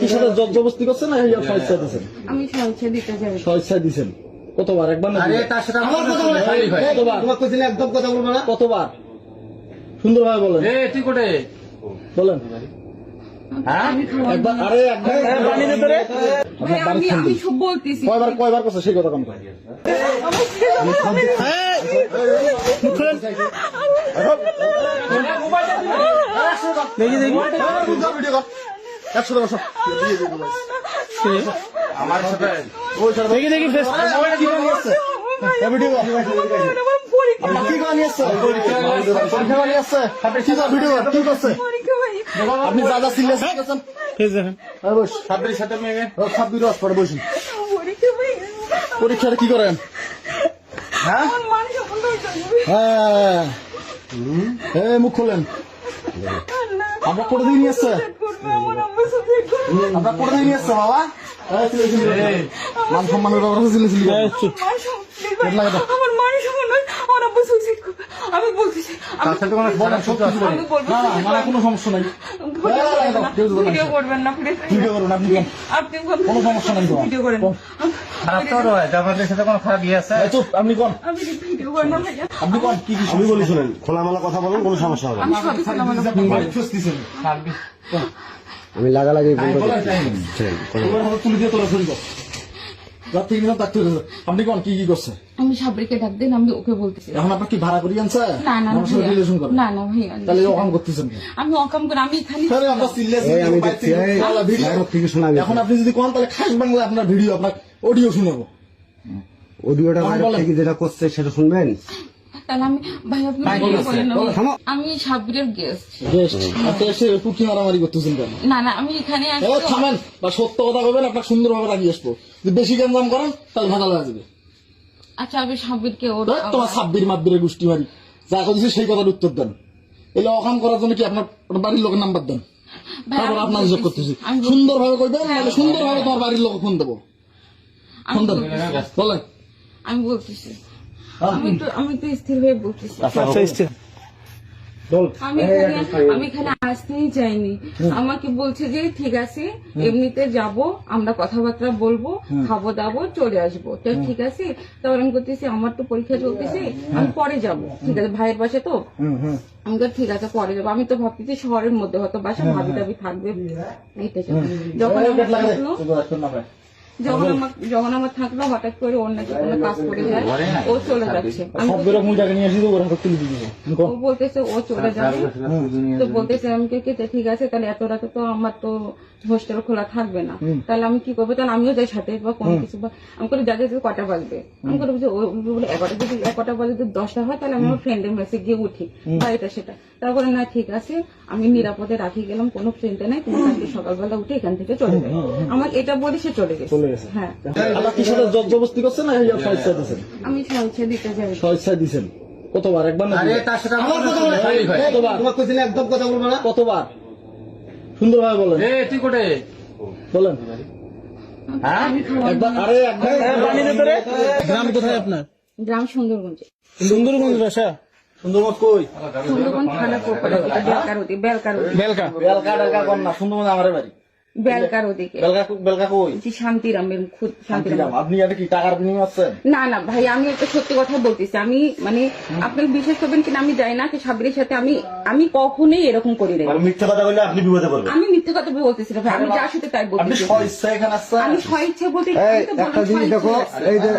কি সাথে জবরদস্তি করছেন না স্বেচ্ছা দিচ্ছেন? আমি স্বেচ্ছা দিতে চাই। স্বেচ্ছা দিচ্ছেন কতবার? একবার না? আরে তার সাথে আমার কথা বলে কতবার? তোমাকে কইছিলাম একদম কথা বলবো না। কতবার? সুন্দরভাবে বলেন। তুই কোটে বলেন। হ্যাঁ একবার, আরে একবার পানি দে তোরে। ভাই আমি সব বলতেছি। কয়বার করছে সেই কথা কম কর। দেখি দেখি আমার সাথে দেখি দেখি ফেস কি বানিয়ে আসছে? ভিডিও কি বানিয়ে আসছে? পরীক্ষা বানিয়ে আসছে? কি ভিডিও কি করছে? আপনি যা যা সিরিয়াস করছেন ফেস দেখেন। বস সাবরির সাথে মেয়ে ছাব্বির রস পরে বসুন। পরীক্ষাটা কি করেন? হ্যাঁ হ্যাঁ মুখ খোলেন। আমরা করে দিয়ে নিয়ে আসছে, আমরা করে দিয়ে নিয়ে আসছে বাবা। মান সম্মানের ব্যাপার আমি বলতেছি কোনো সমস্যা নাই। ভিডিও করবেন না প্লিজ। ভিডিও করুন আপনি, আপনি কোনো সমস্যা নাই। ভিডিও করেন। খারাপ তো নয়, আমাদের সাথে কোনো খারাপ ইয়ে আছে? চুপ, আপনি কোন? আমি ভিডিও করেন না ভাইয়া। আপনি কোন? কি কি আমি বলি শুনেন, খোলামেলা কথা বলেন, কোনো সমস্যা হবে না। আমি সবই খোলামেলা আমি লাগালাগি তুলে দিয়ে তোরা শুনবো। আপনি কোন? কি কি করছে? আমি সাবরিকে ডাক দিন, আমি ওকে বলতেছি। এখন আপনার কি ভাড়া করিয়ে আনছে? না না আমার সাথে রিলেশন করে? না না ভাইয়া, তাহলে অকাম করতেছেন কেন? আমি অকাম করে আমি এখানে আমরা সিরিয়াস আমি দেখছি, থেকে শোনাবি। এখন আপনি যদি কোন তাহলে খাস বাংলা আপনার ভিডিও, আপনার অডিও শুনাবো। অডিওটা বাইরে থেকে যেটা করছে সেটা শুনবেন। তাহলে আমি ভাই আপনি ভিডিও করেন না। আমি সাবরির গেস্ট। এসে পুঁটি মারামারি করতেছেন কেন? না না আমি এখানে থামেন, বা সত্য কথা বলবেন, আপনার সুন্দরভাবে রাখিয়ে আসবো। যদি বেশি গেঞ্জাম করেন তাহলে ভালো লাগা যাবে। আচ্ছা আমি সাব্বিরকে ওর তোমার সাব্বির মাব্বিরের গোষ্ঠী মারি যা করছি সেই কথার উত্তর দেন। এলে অকাম করার জন্য কি আপনার বাড়ির লোকের নাম্বার দেন, তারপর আপনার যোগ করতেছি। সুন্দরভাবে কইবেন, নাহলে সুন্দরভাবে তোমার বাড়ির লোক ফোন দেবো। ফোন দেন, বলেন। আমি বলতেছি, আমি তো স্থির হয়ে বলতেছি। আমি এখানে আসতেই চাইনি। আমাকে বলছে যে ঠিক আছে এমনিতে যাব, আমরা কথাবার্তা বলবো, খাবো দাবো, চলে আসবো। তো ঠিক আছে, তাহলে আমি করতেছি আমার তো পরীক্ষা চলতেছে, আমি পরে যাব। ঠিক আছে, ভাইয়ের বাসা তো। আমি তো ঠিক আছে পরে যাবো। আমি তো ভাবতেছি শহরের মধ্যে হয়তো বাসা, ভাবি টাবি থাকবে। যখন আমার থাকলো হঠাৎ করে অন্য কোনো কাজ করে যায়, ও চলে যাচ্ছে। ও বলতেছে ও চলে যাবে, তো বলতেছে আমি ঠিক আছে তাহলে এত রাতে তো আমার তো হোস্টেল খোলা থাকবে না, তাহলে আমি কি করবো? তাহলে আমিও যাই সাথে বা কোনো কিছু। আমি করে যা যাচ্ছে কটা বাজবে, আমি করে বলছি 11টা বাজে যদি 10টা হয় তাহলে আমি আমার ফ্রেন্ডের মেসে গিয়ে উঠি বা এটা সেটা। তারপরে না ঠিক আছে আমি নিরাপদে রাখি গেলাম, কোনো ফ্রেন্ডে নাই, তুমি কালকে সকালবেলা উঠে এখান থেকে চলে যাবে। আমার এটা বলে সে চলে গেছে। হ্যাঁ কি সাথে জবরদস্তি করছেন না স্বেচ্ছা দিচ্ছেন? আমি স্বেচ্ছা দিতে চাই। স্বেচ্ছা দিচ্ছেন কতবার? একবার না? আরে তার সাথে আমার কথা বলে কতবার? তোমাকে কইছিলাম একদম কথা বলবো না। কতবার? সুন্দরভাবে বলেন। তুই কোটে বলেন। হ্যাঁ একবার, আরে একবার পানি দে তোরে। গ্রাম কোথায় আপনার? গ্রাম সুন্দরগঞ্জে। সুন্দরগঞ্জ বাসা? সুন্দরগঞ্জ কই? সুন্দরগঞ্জ থানা কোপারে বেলকার বেলকা বেলকা কোন না? সুন্দরগঞ্জ আমার বাড়ি। বেলকার ওদিকে। বেলকা কই? শান্তিরামের খুদ শান্তিরাম। আপনি এটা কি টাকার বিনিময়ে আছেন? না না ভাই, আমি একটা সত্যি কথা বলতেছি। আমি মানে আপনাকে বিশ্বাস করবেন কিনা আমি জানি না, সাবরির সাথে আমি কখনোই এরকম করি নাই। মিথ্যা কথা বললে আপনি বিপদে পড়বেন। আমি মিথ্যে কথা বলতেছি না ভাই, আমি যার সাথে তাই আপনি বলতেছি। স্বেচ্ছা এখানে আসছেন? আমি স্বেচ্ছা বলতে একটা জিনিস দেখো, এই যে